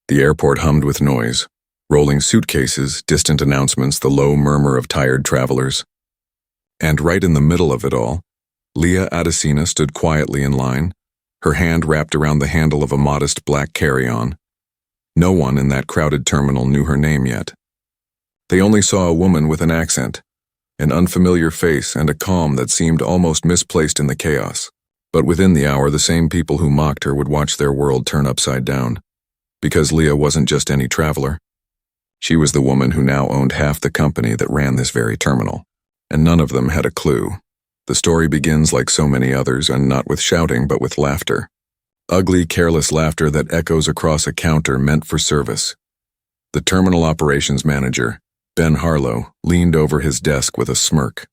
The airport hummed with noise. Rolling suitcases, distant announcements, the low murmur of tired travelers. And right in the middle of it all, Leah Adesina stood quietly in line, her hand wrapped around the handle of a modest black carry-on. No one in that crowded terminal knew her name yet. They only saw a woman with an accent, an unfamiliar face, and a calm that seemed almost misplaced in the chaos. But within the hour, the same people who mocked her would watch their world turn upside down. Because Leah wasn't just any traveler. She was the woman who now owned half the company that ran this very terminal. And none of them had a clue. The story begins like so many others, and not with shouting, but with laughter. Ugly, careless laughter that echoes across a counter meant for service. The terminal operations manager, Ben Harlow, leaned over his desk with a smirk.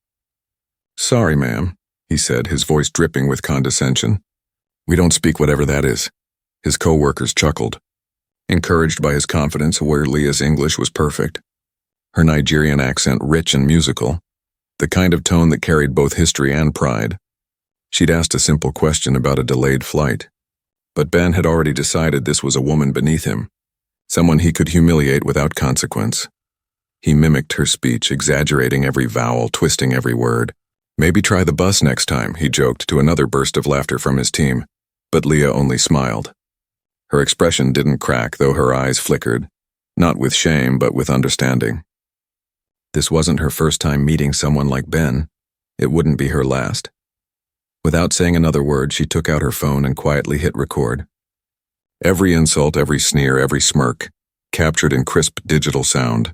"Sorry, ma'am," he said, his voice dripping with condescension. "We don't speak whatever that is." His co-workers chuckled, encouraged by his confidence where Leah's English was perfect. Her Nigerian accent rich and musical, the kind of tone that carried both history and pride. She'd asked a simple question about a delayed flight. But Ben had already decided this was a woman beneath him, someone he could humiliate without consequence. He mimicked her speech, exaggerating every vowel, twisting every word. "Maybe try the bus next time," he joked to another burst of laughter from his team. But Leah only smiled. Her expression didn't crack, though her eyes flickered, not with shame, but with understanding. This wasn't her first time meeting someone like Ben. It wouldn't be her last. Without saying another word, she took out her phone and quietly hit record. Every insult, every sneer, every smirk, captured in crisp digital sound.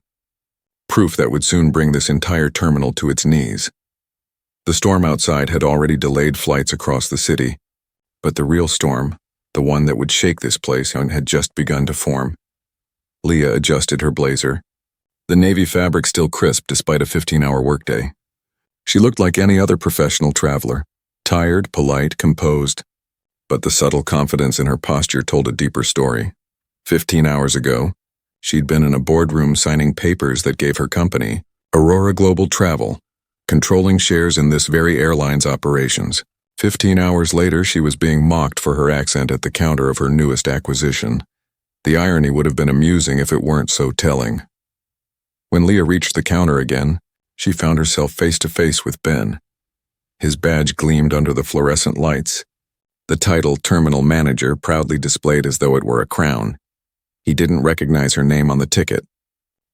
Proof that would soon bring this entire terminal to its knees. The storm outside had already delayed flights across the city, but the real storm, the one that would shake this place, had just begun to form. Leah adjusted her blazer, the navy fabric still crisp despite a 15-hour workday. She looked like any other professional traveler, tired, polite, composed, but the subtle confidence in her posture told a deeper story. 15 hours ago, she'd been in a boardroom signing papers that gave her company, Aurora Global Travel, controlling shares in this very airline's operations. 15 hours later, she was being mocked for her accent at the counter of her newest acquisition. The irony would have been amusing if it weren't so telling. When Leah reached the counter again, she found herself face to face with Ben. His badge gleamed under the fluorescent lights, the title Terminal Manager proudly displayed as though it were a crown. He didn't recognize her name on the ticket.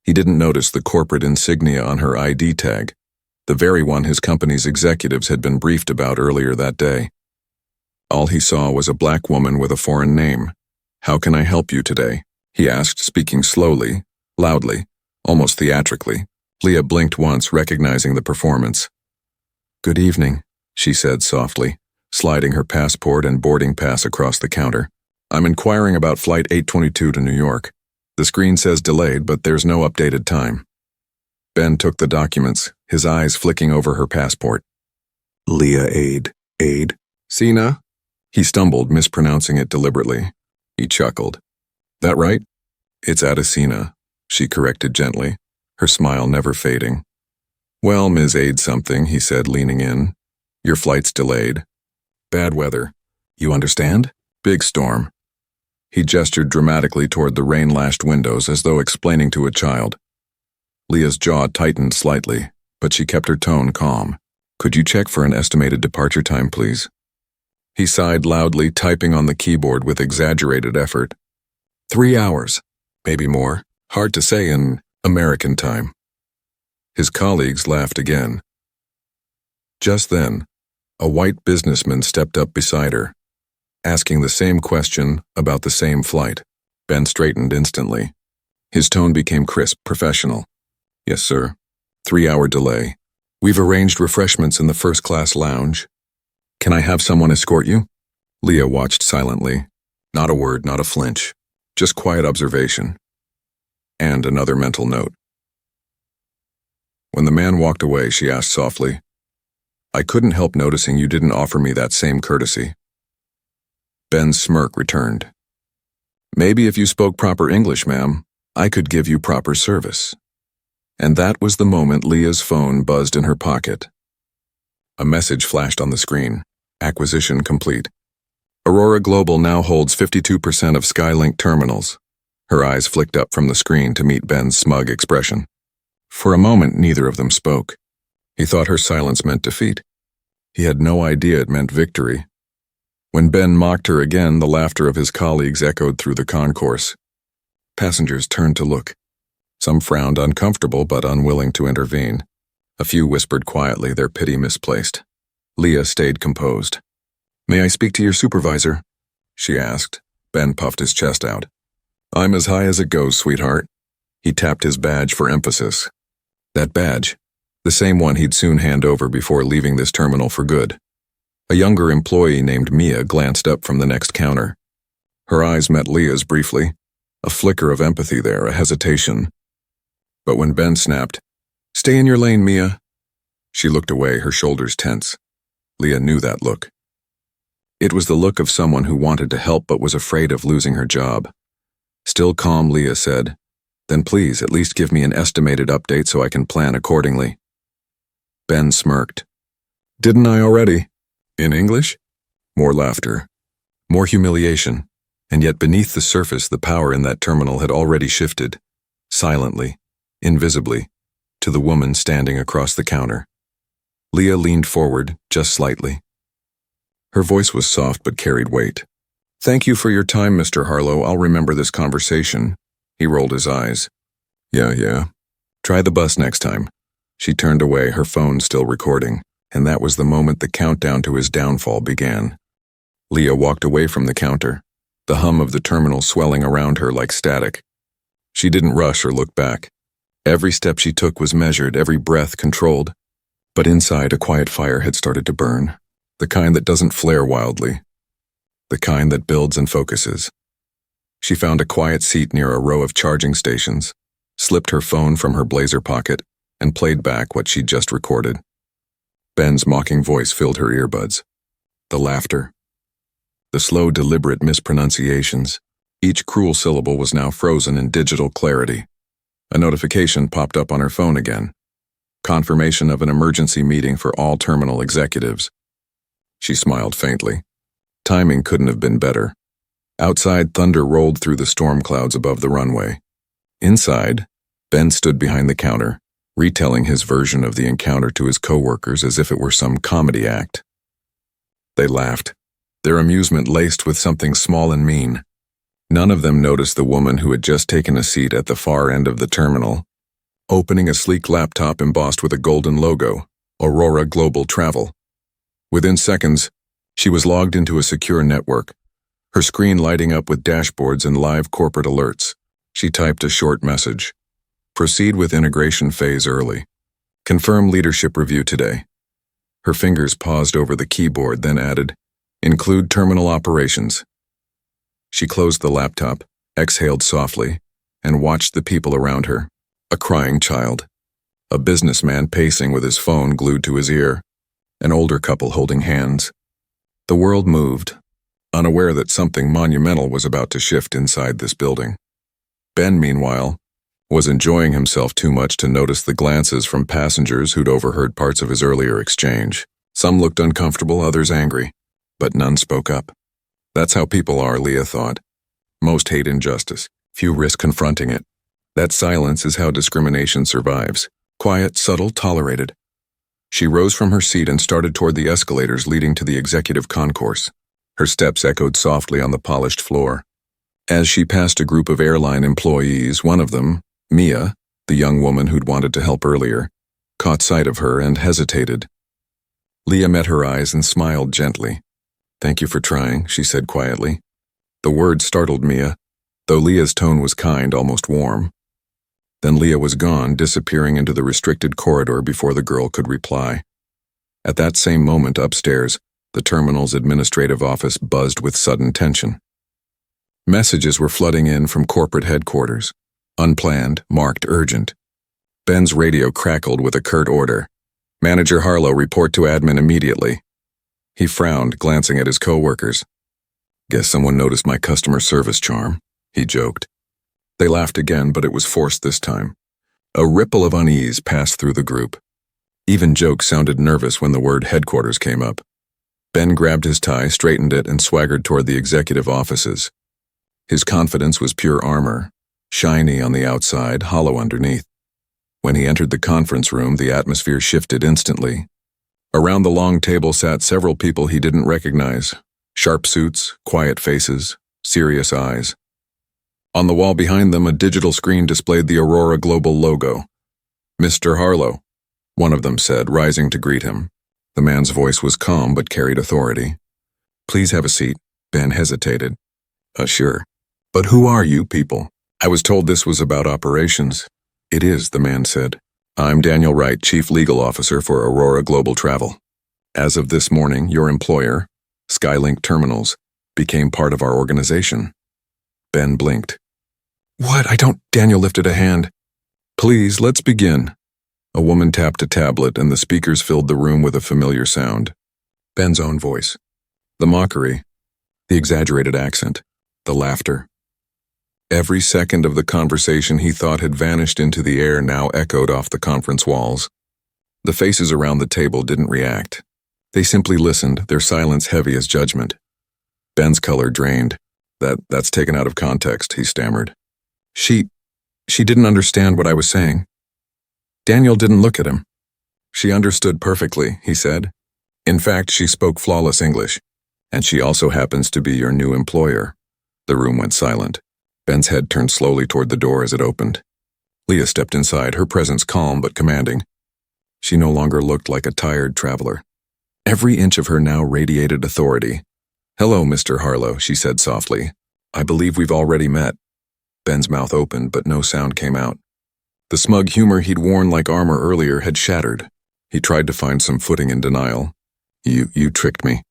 He didn't notice the corporate insignia on her ID tag, the very one his company's executives had been briefed about earlier that day. All he saw was a black woman with a foreign name. "How can I help you today?" he asked, speaking slowly, loudly, almost theatrically. Leah blinked once, recognizing the performance. "Good evening," she said softly, sliding her passport and boarding pass across the counter. "I'm inquiring about Flight 822 to New York. The screen says delayed, but there's no updated time." Ben took the documents, his eyes flicking over her passport. "Leah Aid. Sina?" He stumbled, mispronouncing it deliberately. He chuckled. "That right?" "It's Adesina," she corrected gently, her smile never fading. "Well, Ms. Aid something," he said, leaning in. "Your flight's delayed. Bad weather. You understand? Big storm." He gestured dramatically toward the rain-lashed windows as though explaining to a child. Leah's jaw tightened slightly, but she kept her tone calm. "Could you check for an estimated departure time, please?" He sighed loudly, typing on the keyboard with exaggerated effort. 3 hours, maybe more. Hard to say in American time. His colleagues laughed again. Just then, a white businessman stepped up beside her, asking the same question about the same flight. Ben straightened instantly. His tone became crisp, professional. "Yes, sir. 3-hour delay. We've arranged refreshments in the first-class lounge. Can I have someone escort you?" Leah watched silently. Not a word, not a flinch. Just quiet observation. And another mental note. When the man walked away, she asked softly, "I couldn't help noticing you didn't offer me that same courtesy." Ben's smirk returned. "Maybe if you spoke proper English, ma'am, I could give you proper service." And that was the moment Leah's phone buzzed in her pocket. A message flashed on the screen. Acquisition complete. Aurora Global now holds 52% of Skylink terminals. Her eyes flicked up from the screen to meet Ben's smug expression. For a moment, neither of them spoke. He thought her silence meant defeat. He had no idea it meant victory. When Ben mocked her again, the laughter of his colleagues echoed through the concourse. Passengers turned to look. Some frowned, uncomfortable but unwilling to intervene. A few whispered quietly, their pity misplaced. Leah stayed composed. "May I speak to your supervisor?" she asked. Ben puffed his chest out. "I'm as high as it goes, sweetheart." He tapped his badge for emphasis. That badge, the same one he'd soon hand over before leaving this terminal for good. A younger employee named Mia glanced up from the next counter. Her eyes met Leah's briefly, a flicker of empathy there, a hesitation. But when Ben snapped, "Stay in your lane, Mia," she looked away, her shoulders tense. Leah knew that look. It was the look of someone who wanted to help but was afraid of losing her job. Still calm, Leah said, "Then please at least give me an estimated update so I can plan accordingly." Ben smirked. "Didn't I already?" In English? More laughter. More humiliation. And yet beneath the surface the power in that terminal had already shifted, silently, invisibly, to the woman standing across the counter. Leah leaned forward, just slightly. Her voice was soft but carried weight. "Thank you for your time, Mr. Harlow. I'll remember this conversation." He rolled his eyes. Yeah. Try the bus next time." She turned away, her phone still recording, and that was the moment the countdown to his downfall began. Leah walked away from the counter, the hum of the terminal swelling around her like static. She didn't rush or look back. Every step she took was measured, every breath controlled. But inside, a quiet fire had started to burn, the kind that doesn't flare wildly, the kind that builds and focuses. She found a quiet seat near a row of charging stations, slipped her phone from her blazer pocket, and played back what she'd just recorded. Ben's mocking voice filled her earbuds. The laughter. The slow, deliberate mispronunciations. Each cruel syllable was now frozen in digital clarity. A notification popped up on her phone again. Confirmation of an emergency meeting for all terminal executives. She smiled faintly. Timing couldn't have been better. Outside, thunder rolled through the storm clouds above the runway. Inside, Ben stood behind the counter, retelling his version of the encounter to his coworkers as if it were some comedy act. They laughed, their amusement laced with something small and mean. None of them noticed the woman who had just taken a seat at the far end of the terminal, opening a sleek laptop embossed with a golden logo, Aurora Global Travel. Within seconds, she was logged into a secure network, her screen lighting up with dashboards and live corporate alerts. She typed a short message. Proceed with integration phase early. Confirm leadership review today. Her fingers paused over the keyboard, then added, Include terminal operations. She closed the laptop, exhaled softly, and watched the people around her. A crying child. A businessman pacing with his phone glued to his ear. An older couple holding hands. The world moved, unaware that something monumental was about to shift inside this building. Ben, meanwhile, was enjoying himself too much to notice the glances from passengers who'd overheard parts of his earlier exchange. Some looked uncomfortable, others angry, but none spoke up. That's how people are, Leah thought. Most hate injustice, few risk confronting it. That silence is how discrimination survives. Quiet, subtle, tolerated. She rose from her seat and started toward the escalators leading to the executive concourse. Her steps echoed softly on the polished floor. As she passed a group of airline employees, one of them, Mia, the young woman who'd wanted to help earlier, caught sight of her and hesitated. Leah met her eyes and smiled gently. Thank you for trying, she said quietly. The word startled Mia, though Leah's tone was kind, almost warm. Then Leah was gone, disappearing into the restricted corridor before the girl could reply. At that same moment upstairs, the terminal's administrative office buzzed with sudden tension. Messages were flooding in from corporate headquarters, unplanned, marked urgent. Ben's radio crackled with a curt order. Manager Harlow, report to admin immediately. He frowned, glancing at his coworkers. Guess someone noticed my customer service charm, he joked. They laughed again, but it was forced this time. A ripple of unease passed through the group. Even jokes sounded nervous when the word headquarters came up. Ben grabbed his tie, straightened it, and swaggered toward the executive offices. His confidence was pure armor, shiny on the outside, hollow underneath. When he entered the conference room, the atmosphere shifted instantly. Around the long table sat several people he didn't recognize. Sharp suits, quiet faces, serious eyes. On the wall behind them, a digital screen displayed the Aurora Global logo. "Mr. Harlow," one of them said, rising to greet him. The man's voice was calm but carried authority. "Please have a seat." Ben hesitated. Sure. But who are you people? I was told this was about operations." "It is," the man said. "I'm Daniel Wright, Chief Legal Officer for Aurora Global Travel. As of this morning, your employer, Skylink Terminals, became part of our organization." Ben blinked. "What? I don't—" Daniel lifted a hand. "Please, let's begin." A woman tapped a tablet and the speakers filled the room with a familiar sound. Ben's own voice. The mockery, the exaggerated accent, the laughter. Every second of the conversation he thought had vanished into the air now echoed off the conference walls. The faces around the table didn't react. They simply listened, their silence heavy as judgment. Ben's color drained. That's taken out of context," he stammered. She didn't understand what I was saying." Daniel didn't look at him. "She understood perfectly," he said. "In fact, she spoke flawless English. And she also happens to be your new employer." The room went silent. Ben's head turned slowly toward the door as it opened. Leah stepped inside, her presence calm but commanding. She no longer looked like a tired traveler. Every inch of her now radiated authority. "Hello, Mr. Harlow," she said softly. "I believe we've already met." Ben's mouth opened, but no sound came out. The smug humor he'd worn like armor earlier had shattered. He tried to find some footing in denial. You tricked me.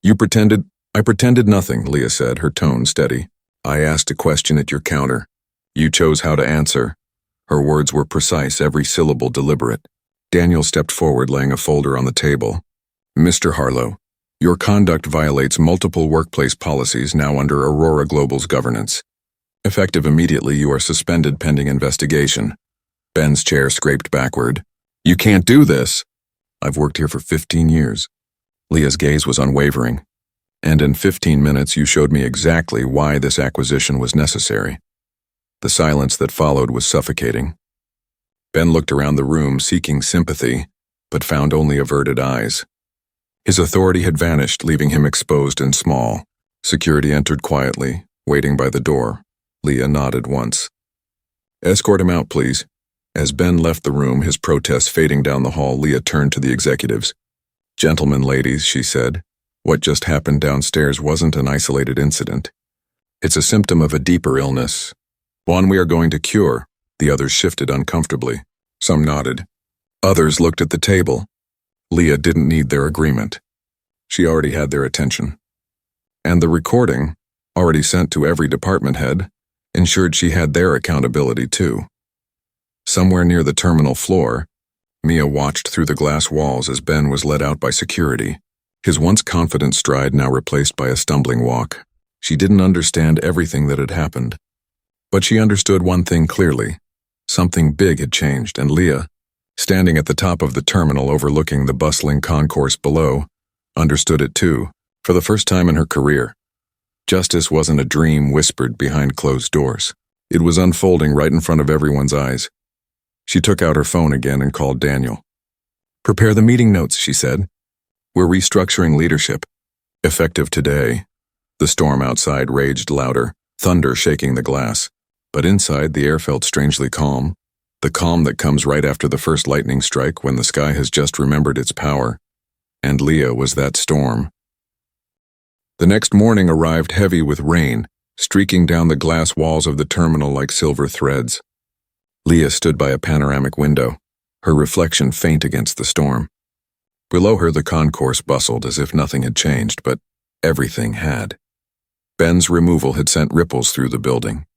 I pretended nothing," Leah said, her tone steady. "I asked a question at your counter. You chose how to answer." Her words were precise, every syllable deliberate. Daniel stepped forward, laying a folder on the table. "Mr. Harlow, your conduct violates multiple workplace policies now under Aurora Global's governance. Effective immediately, you are suspended pending investigation." Ben's chair scraped backward. "You can't do this." "I've worked here for 15 years. Leah's gaze was unwavering. "And in 15 minutes you showed me exactly why this acquisition was necessary." The silence that followed was suffocating. Ben looked around the room, seeking sympathy, but found only averted eyes. His authority had vanished, leaving him exposed and small. Security entered quietly, waiting by the door. Leah nodded once. "Escort him out, please." As Ben left the room, his protest fading down the hall, Leah turned to the executives. "Gentlemen, ladies," she said, "what just happened downstairs wasn't an isolated incident. It's a symptom of a deeper illness. One we are going to cure." The others shifted uncomfortably. Some nodded. Others looked at the table. Leah didn't need their agreement. She already had their attention. And the recording, already sent to every department head, ensured she had their accountability too. Somewhere near the terminal floor, Mia watched through the glass walls as Ben was led out by security, his once confident stride now replaced by a stumbling walk. She didn't understand everything that had happened. But she understood one thing clearly. Something big had changed, and Leah, standing at the top of the terminal overlooking the bustling concourse below, understood it too, for the first time in her career. Justice wasn't a dream whispered behind closed doors. It was unfolding right in front of everyone's eyes. She took out her phone again and called Daniel. "Prepare the meeting notes," she said. "We're restructuring leadership. Effective today." The storm outside raged louder, thunder shaking the glass. But inside, the air felt strangely calm. The calm that comes right after the first lightning strike when the sky has just remembered its power. And Leah was that storm. The next morning arrived heavy with rain, streaking down the glass walls of the terminal like silver threads. Leah stood by a panoramic window, her reflection faint against the storm. Below her, the concourse bustled as if nothing had changed, but everything had. Ben's removal had sent ripples through the building.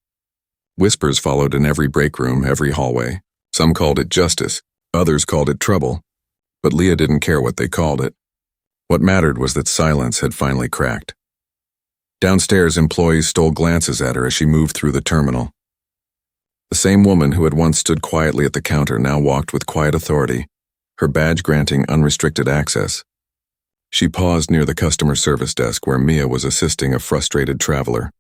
Whispers followed in every break room, every hallway. Some called it justice, others called it trouble. But Leah didn't care what they called it. What mattered was that silence had finally cracked. Downstairs, employees stole glances at her as she moved through the terminal. The same woman who had once stood quietly at the counter now walked with quiet authority, her badge granting unrestricted access. She paused near the customer service desk where Mia was assisting a frustrated traveler.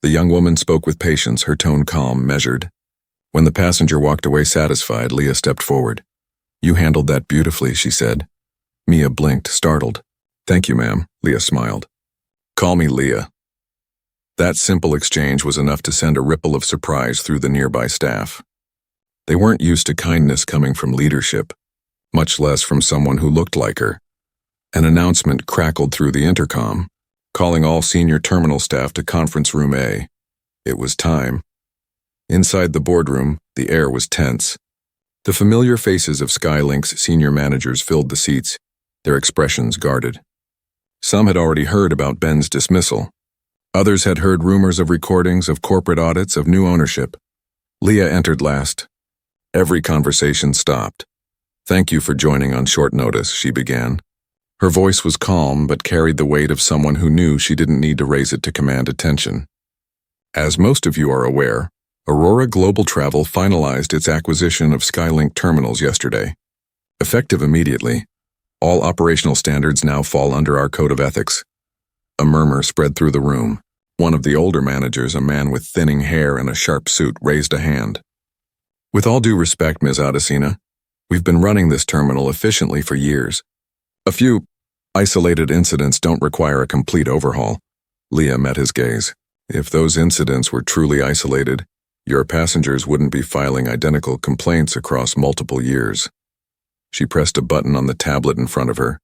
The young woman spoke with patience, her tone calm, measured. When the passenger walked away satisfied, Leah stepped forward. "You handled that beautifully," she said. Mia blinked, startled. "Thank you, ma'am," Leah smiled. "Call me Leah." That simple exchange was enough to send a ripple of surprise through the nearby staff. They weren't used to kindness coming from leadership, much less from someone who looked like her. An announcement crackled through the intercom, calling all senior terminal staff to conference room A. It was time. Inside the boardroom, the air was tense. The familiar faces of Skylink's senior managers filled the seats, their expressions guarded. Some had already heard about Ben's dismissal. Others had heard rumors of recordings, of corporate audits, of new ownership. Leah entered last. Every conversation stopped. "Thank you for joining on short notice," she began. Her voice was calm but carried the weight of someone who knew she didn't need to raise it to command attention. As most of you are aware, Aurora Global Travel finalized its acquisition of Skylink terminals yesterday. Effective immediately, all operational standards now fall under our code of ethics. A murmur spread through the room. One of the older managers, a man with thinning hair and a sharp suit, raised a hand. "With all due respect, Ms. Adesina, we've been running this terminal efficiently for years. A few isolated incidents don't require a complete overhaul." Leah met his gaze. "If those incidents were truly isolated, your passengers wouldn't be filing identical complaints across multiple years." She pressed a button on the tablet in front of her,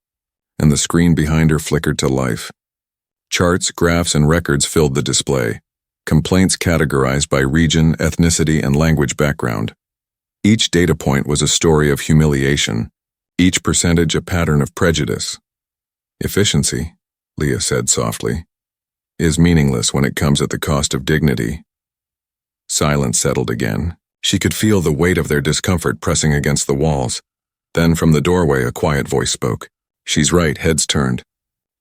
and the screen behind her flickered to life. Charts, graphs, and records filled the display, complaints categorized by region, ethnicity, and language background. Each data point was a story of humiliation, each percentage a pattern of prejudice. "Efficiency," Leah said softly, "is meaningless when it comes at the cost of dignity." Silence settled again. She could feel the weight of their discomfort pressing against the walls. Then from the doorway a quiet voice spoke. "She's right," heads turned.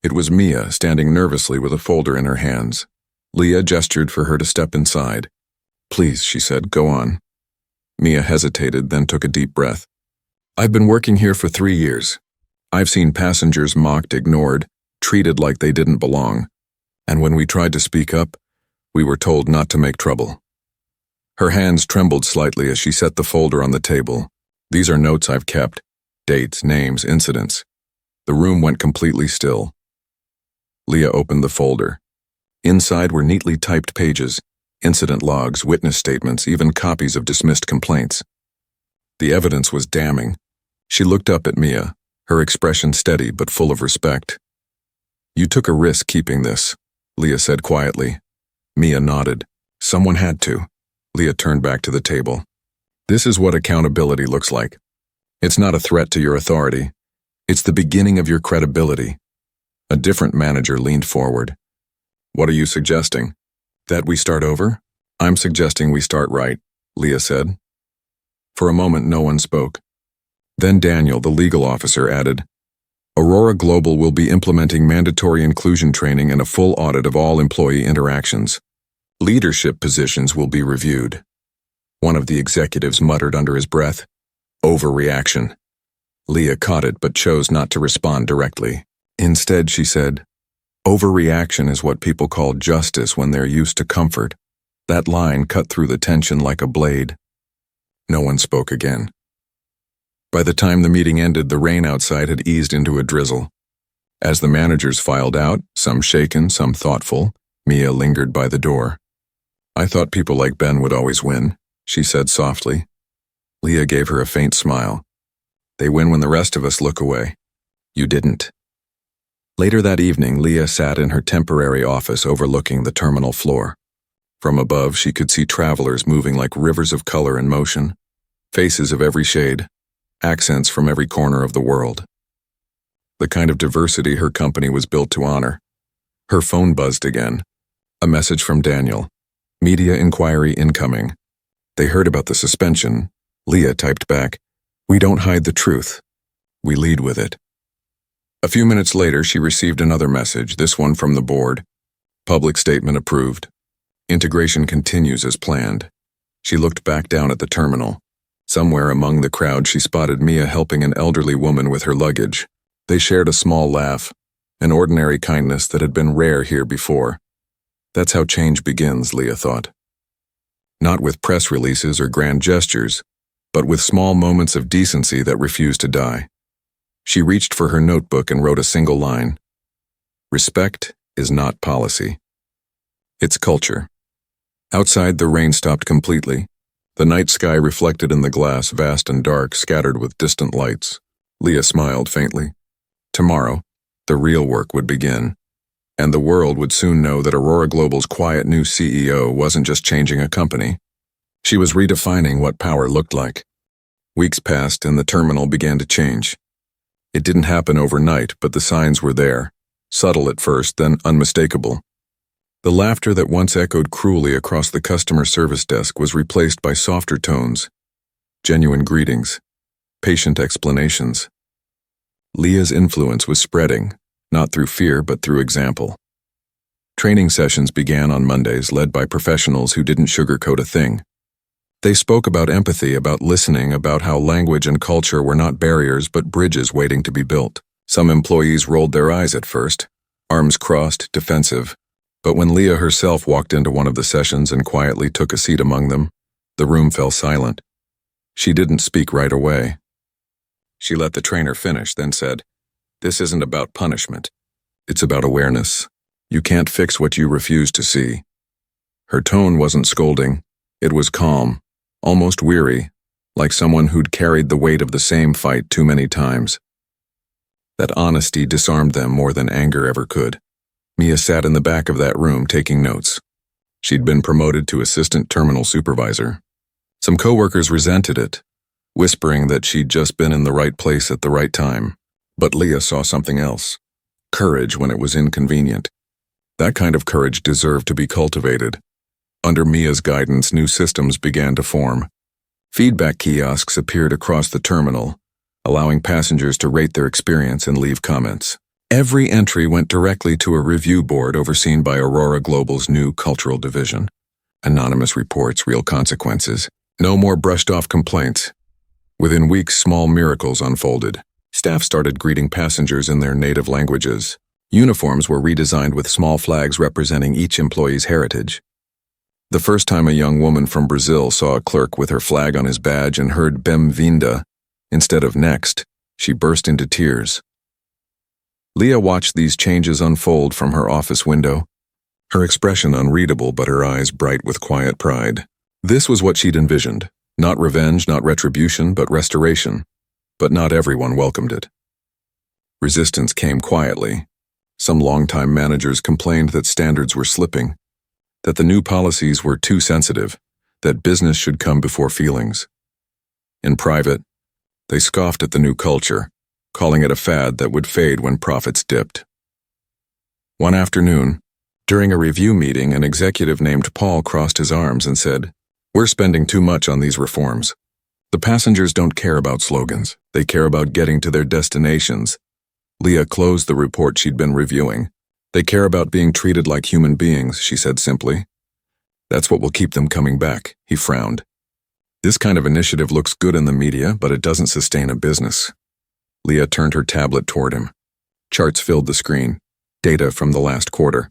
It was Mia, standing nervously with a folder in her hands. Leah gestured for her to step inside. "Please," she said, "go on." Mia hesitated, then took a deep breath. "I've been working here for 3 years. I've seen passengers mocked, ignored, treated like they didn't belong. And when we tried to speak up, we were told not to make trouble." Her hands trembled slightly as she set the folder on the table. "These are notes I've kept. Dates, names, incidents." The room went completely still. Leah opened the folder. Inside were neatly typed pages, incident logs, witness statements, even copies of dismissed complaints. The evidence was damning. She looked up at Mia, her expression steady but full of respect. "You took a risk keeping this," Leah said quietly. Mia nodded. "Someone had to." Leah turned back to the table. "This is what accountability looks like. It's not a threat to your authority. It's the beginning of your credibility." A different manager leaned forward. "What are you suggesting? That we start over?" "I'm suggesting we start right," Leah said. For a moment no one spoke. Then Daniel, the legal officer, added, "Aurora Global will be implementing mandatory inclusion training and a full audit of all employee interactions. Leadership positions will be reviewed." One of the executives muttered under his breath, "Overreaction." Leah caught it but chose not to respond directly. Instead, she said, "Overreaction is what people call justice when they're used to comfort." That line cut through the tension like a blade. No one spoke again. By the time the meeting ended, the rain outside had eased into a drizzle. As the managers filed out, some shaken, some thoughtful, Mia lingered by the door. "I thought people like Ben would always win," she said softly. Leah gave her a faint smile. "They win when the rest of us look away. You didn't." Later that evening, Leah sat in her temporary office overlooking the terminal floor. From above, she could see travelers moving like rivers of color and motion, faces of every shade, accents from every corner of the world. The kind of diversity her company was built to honor. Her phone buzzed again. A message from Daniel. "Media inquiry incoming." They heard about the suspension. Leah typed back, "We don't hide the truth. We lead with it." A few minutes later, she received another message, this one from the board. "Public statement approved. Integration continues as planned." She looked back down at the terminal. Somewhere among the crowd, she spotted Mia helping an elderly woman with her luggage. They shared a small laugh, an ordinary kindness that had been rare here before. That's how change begins, Leah thought. Not with press releases or grand gestures, but with small moments of decency that refuse to die. She reached for her notebook and wrote a single line. Respect is not policy. It's culture. Outside, the rain stopped completely. The night sky reflected in the glass, vast and dark, scattered with distant lights. Leah smiled faintly. Tomorrow, the real work would begin. And the world would soon know that Aurora Global's quiet new CEO wasn't just changing a company. She was redefining what power looked like. Weeks passed and the terminal began to change. It didn't happen overnight, but the signs were there. Subtle at first, then unmistakable. The laughter that once echoed cruelly across the customer service desk was replaced by softer tones. Genuine greetings. Patient explanations. Leah's influence was spreading, not through fear but through example. Training sessions began on Mondays, led by professionals who didn't sugarcoat a thing. They spoke about empathy, about listening, about how language and culture were not barriers but bridges waiting to be built. Some employees rolled their eyes at first, arms crossed, defensive. But when Leah herself walked into one of the sessions and quietly took a seat among them, the room fell silent. She didn't speak right away. She let the trainer finish, then said, "This isn't about punishment. It's about awareness. You can't fix what you refuse to see." Her tone wasn't scolding. It was calm, almost weary, like someone who'd carried the weight of the same fight too many times. That honesty disarmed them more than anger ever could. Mia sat in the back of that room taking notes. She'd been promoted to assistant terminal supervisor. Some coworkers resented it, whispering that she'd just been in the right place at the right time. But Leah saw something else. Courage when it was inconvenient. That kind of courage deserved to be cultivated. Under Mia's guidance, new systems began to form. Feedback kiosks appeared across the terminal, allowing passengers to rate their experience and leave comments. Every entry went directly to a review board overseen by Aurora Global's new cultural division. Anonymous reports, real consequences. No more brushed-off complaints. Within weeks, small miracles unfolded. Staff started greeting passengers in their native languages. Uniforms were redesigned with small flags representing each employee's heritage. The first time a young woman from Brazil saw a clerk with her flag on his badge and heard "Bem-vinda" instead of "next," she burst into tears. Leah watched these changes unfold from her office window, her expression unreadable but her eyes bright with quiet pride. This was what she'd envisioned. Not revenge, not retribution, but restoration. But not everyone welcomed it. Resistance came quietly. Some longtime managers complained that standards were slipping, that the new policies were too sensitive, that business should come before feelings. In private, they scoffed at the new culture, calling it a fad that would fade when profits dipped. One afternoon, during a review meeting, an executive named Paul crossed his arms and said, "We're spending too much on these reforms. The passengers don't care about slogans. They care about getting to their destinations." Leah closed the report she'd been reviewing. "They care about being treated like human beings," she said simply. "That's what will keep them coming back," he frowned. "This kind of initiative looks good in the media, but it doesn't sustain a business." Leah turned her tablet toward him. Charts filled the screen. Data from the last quarter.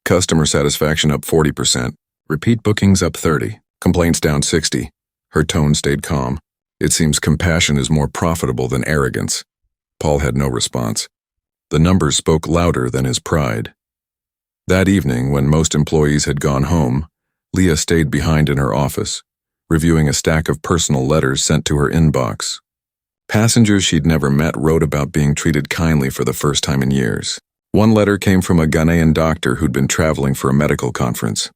Customer satisfaction up 40%. Repeat bookings up 30%. Complaints down 60%. Her tone stayed calm. "It seems compassion is more profitable than arrogance." Paul had no response. The numbers spoke louder than his pride. That evening, when most employees had gone home, Leah stayed behind in her office, reviewing a stack of personal letters sent to her inbox. Passengers she'd never met wrote about being treated kindly for the first time in years. One letter came from a Ghanaian doctor who'd been traveling for a medical conference.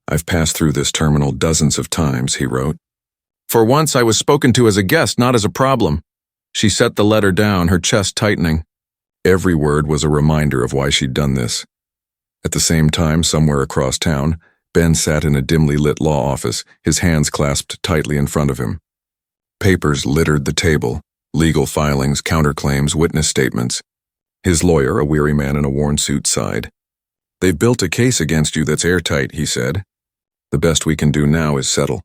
"I've passed through this terminal dozens of times," he wrote. "For once I was spoken to as a guest, not as a problem." She set the letter down, her chest tightening. Every word was a reminder of why she'd done this. At the same time, somewhere across town, Ben sat in a dimly lit law office, his hands clasped tightly in front of him. Papers littered the table, legal filings, counterclaims, witness statements. His lawyer, a weary man in a worn suit, sighed. "They've built a case against you that's airtight," he said. "The best we can do now is settle."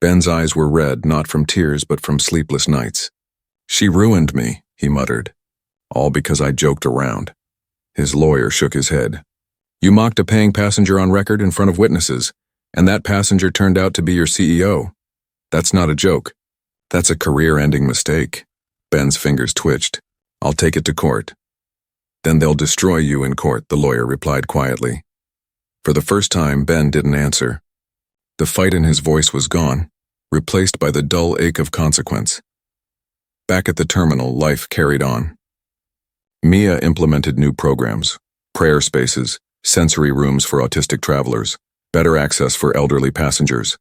Ben's eyes were red, not from tears but from sleepless nights. "She ruined me," he muttered. "All because I joked around." His lawyer shook his head. You mocked a paying passenger on record in front of witnesses, and that passenger turned out to be your CEO. That's not a joke. That's a career-ending mistake. Ben's fingers twitched. I'll take it to court. Then they'll destroy you in court, the lawyer replied quietly. For the first time, Ben didn't answer. The fight in his voice was gone, replaced by the dull ache of consequence. Back at the terminal, life carried on. Mia implemented new programs, prayer spaces, sensory rooms for autistic travelers, better access for elderly passengers.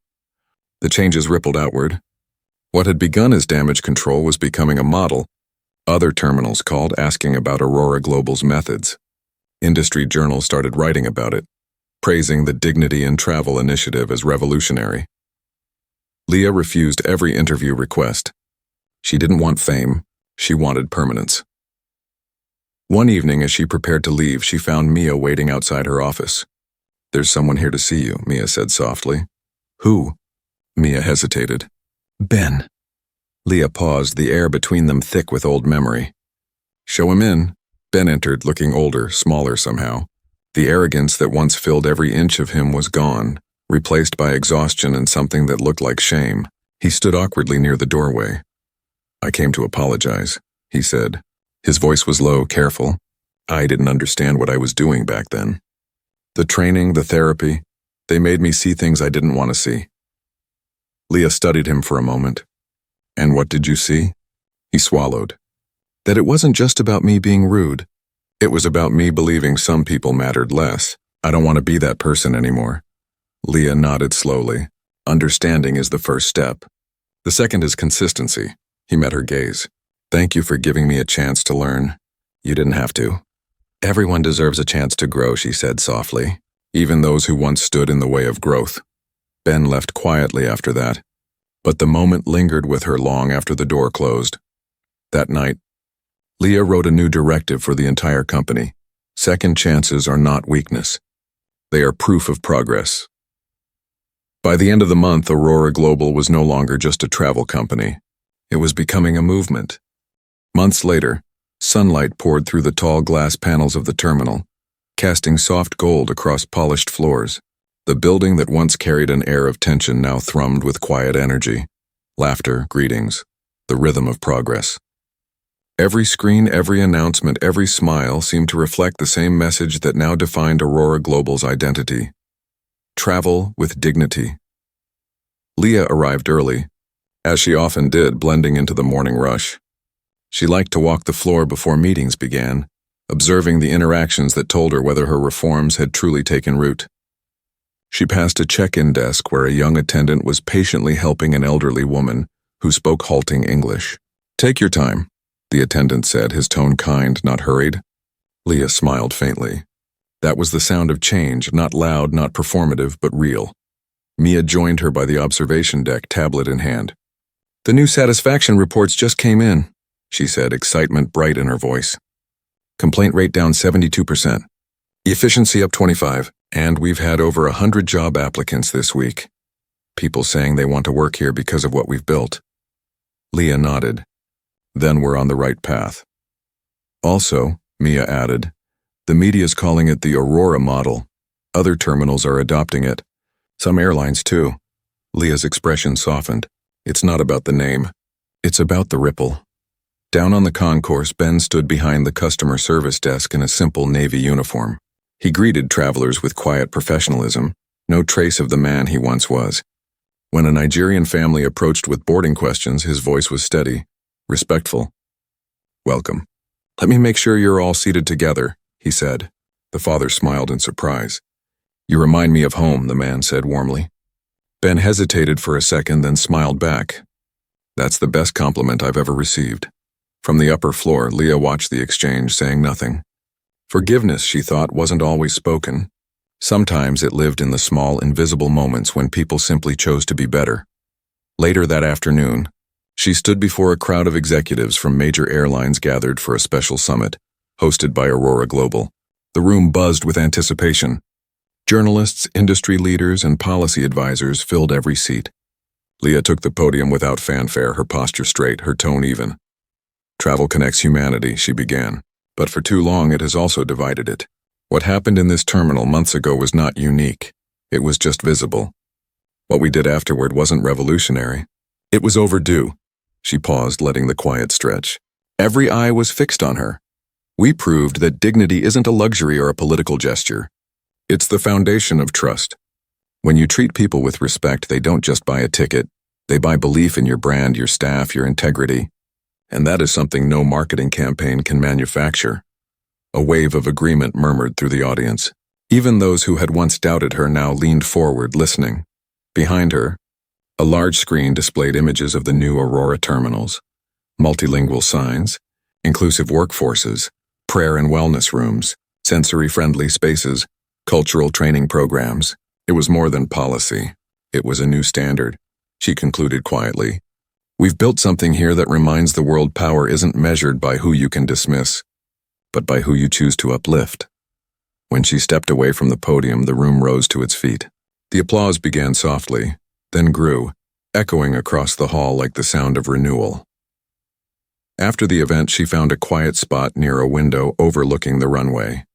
The changes rippled outward. What had begun as damage control was becoming a model. Other terminals called asking about Aurora Global's methods. Industry journals started writing about it, praising the Dignity in Travel initiative as revolutionary. Leah refused every interview request. She didn't want fame, she wanted permanence. One evening as she prepared to leave, she found Mia waiting outside her office. There's someone here to see you, Mia said softly. Who? Mia hesitated. Ben. Leah paused, the air between them thick with old memory. Show him in. Ben entered, looking older, smaller somehow. The arrogance that once filled every inch of him was gone, replaced by exhaustion and something that looked like shame. He stood awkwardly near the doorway. I came to apologize, he said. His voice was low, careful. I didn't understand what I was doing back then. The training, the therapy, they made me see things I didn't want to see. Leah studied him for a moment. And what did you see? He swallowed. That it wasn't just about me being rude. It was about me believing some people mattered less. I don't want to be that person anymore. Leah nodded slowly. Understanding is the first step. The second is consistency. He met her gaze. Thank you for giving me a chance to learn. You didn't have to. Everyone deserves a chance to grow, she said softly, even those who once stood in the way of growth. Ben left quietly after that, but the moment lingered with her long after the door closed. That night, Leah wrote a new directive for the entire company. Second chances are not weakness. They are proof of progress. By the end of the month, Aurora Global was no longer just a travel company. It was becoming a movement. Months later, sunlight poured through the tall glass panels of the terminal, casting soft gold across polished floors. The building that once carried an air of tension now thrummed with quiet energy, laughter, greetings, the rhythm of progress. Every screen, every announcement, every smile seemed to reflect the same message that now defined Aurora Global's identity. Travel with dignity. Leah arrived early, as she often did, blending into the morning rush. She liked to walk the floor before meetings began, observing the interactions that told her whether her reforms had truly taken root. She passed a check-in desk where a young attendant was patiently helping an elderly woman who spoke halting English. Take your time, the attendant said, his tone kind, not hurried. Leah smiled faintly. That was the sound of change, not loud, not performative, but real. Mia joined her by the observation deck, tablet in hand. The new satisfaction reports just came in, she said, excitement bright in her voice. Complaint rate down 72%. Efficiency up 25%. And we've had over 100 job applicants this week. People saying they want to work here because of what we've built. Leah nodded. Then we're on the right path. Also, Mia added, the media's calling it the Aurora model. Other terminals are adopting it. Some airlines too. Leah's expression softened. It's not about the name. It's about the ripple. Down on the concourse, Ben stood behind the customer service desk in a simple navy uniform. He greeted travelers with quiet professionalism, no trace of the man he once was. When a Nigerian family approached with boarding questions, his voice was steady, respectful. Welcome. Let me make sure you're all seated together, he said. The father smiled in surprise. You remind me of home, the man said warmly. Ben hesitated for a second, then smiled back. That's the best compliment I've ever received. From the upper floor, Leah watched the exchange, saying nothing. Forgiveness, she thought, wasn't always spoken. Sometimes it lived in the small, invisible moments when people simply chose to be better. Later that afternoon, she stood before a crowd of executives from major airlines gathered for a special summit, hosted by Aurora Global. The room buzzed with anticipation. Journalists, industry leaders, and policy advisors filled every seat. Leah took the podium without fanfare, her posture straight, her tone even. Travel connects humanity, she began. But for too long it has also divided it. What happened in this terminal months ago was not unique. It was just visible. What we did afterward wasn't revolutionary. It was overdue. She paused, letting the quiet stretch. Every eye was fixed on her. We proved that dignity isn't a luxury or a political gesture. It's the foundation of trust. When you treat people with respect, they don't just buy a ticket. They buy belief in your brand, your staff, your integrity. And that is something no marketing campaign can manufacture. A wave of agreement murmured through the audience. Even those who had once doubted her now leaned forward, listening. Behind her, a large screen displayed images of the new Aurora terminals, multilingual signs, inclusive workforces, prayer and wellness rooms, sensory-friendly spaces, cultural training programs. It was more than policy. It was a new standard, she concluded quietly. We've built something here that reminds the world power isn't measured by who you can dismiss, but by who you choose to uplift. When she stepped away from the podium, the room rose to its feet. The applause began softly, then grew, echoing across the hall like the sound of renewal. After the event, she found a quiet spot near a window overlooking the runway.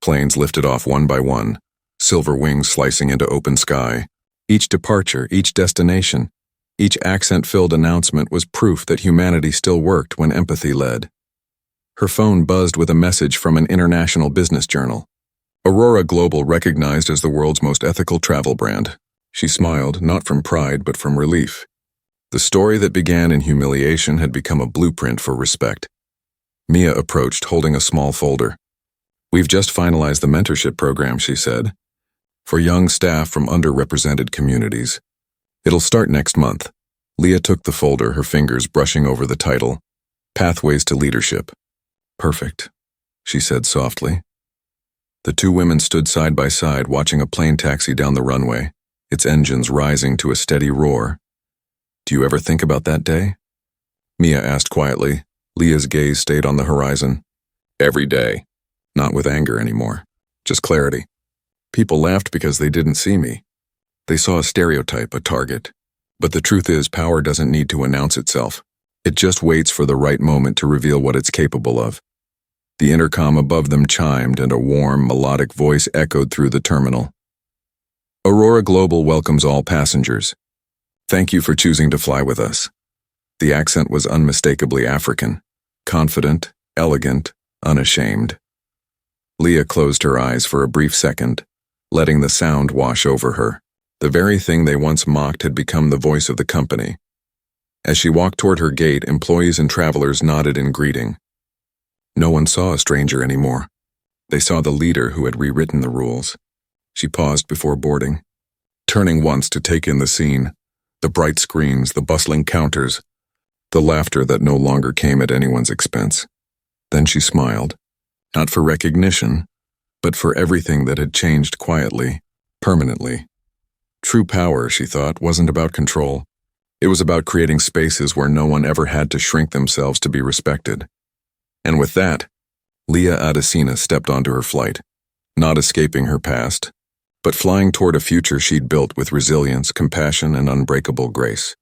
Planes lifted off one by one, silver wings slicing into open sky. Each departure, each destination, each accent-filled announcement was proof that humanity still worked when empathy led. Her phone buzzed with a message from an international business journal. Aurora Global, recognized as the world's most ethical travel brand. She smiled, not from pride but from relief. The story that began in humiliation had become a blueprint for respect. Mia approached, holding a small folder. We've just finalized the mentorship program, she said, for young staff from underrepresented communities. It'll start next month. Leah took the folder, her fingers brushing over the title, Pathways to Leadership. Perfect, she said softly. The two women stood side by side, watching a plane taxi down the runway, its engines rising to a steady roar. Do you ever think about that day? Mia asked quietly. Leah's gaze stayed on the horizon. Every day. Not with anger anymore. Just clarity. People laughed because they didn't see me. They saw a stereotype, a target. But the truth is, power doesn't need to announce itself. It just waits for the right moment to reveal what it's capable of. The intercom above them chimed, and a warm, melodic voice echoed through the terminal. Aurora Global welcomes all passengers. Thank you for choosing to fly with us. The accent was unmistakably African, confident, elegant, unashamed. Leah closed her eyes for a brief second, letting the sound wash over her. The very thing they once mocked had become the voice of the company. As she walked toward her gate, employees and travelers nodded in greeting. No one saw a stranger anymore. They saw the leader who had rewritten the rules. She paused before boarding, turning once to take in the scene, the bright screens, the bustling counters, the laughter that no longer came at anyone's expense. Then she smiled, not for recognition, but for everything that had changed quietly, permanently. True power, she thought, wasn't about control. It was about creating spaces where no one ever had to shrink themselves to be respected. And with that, Leah Adesina stepped onto her flight, not escaping her past, but flying toward a future she'd built with resilience, compassion, and unbreakable grace.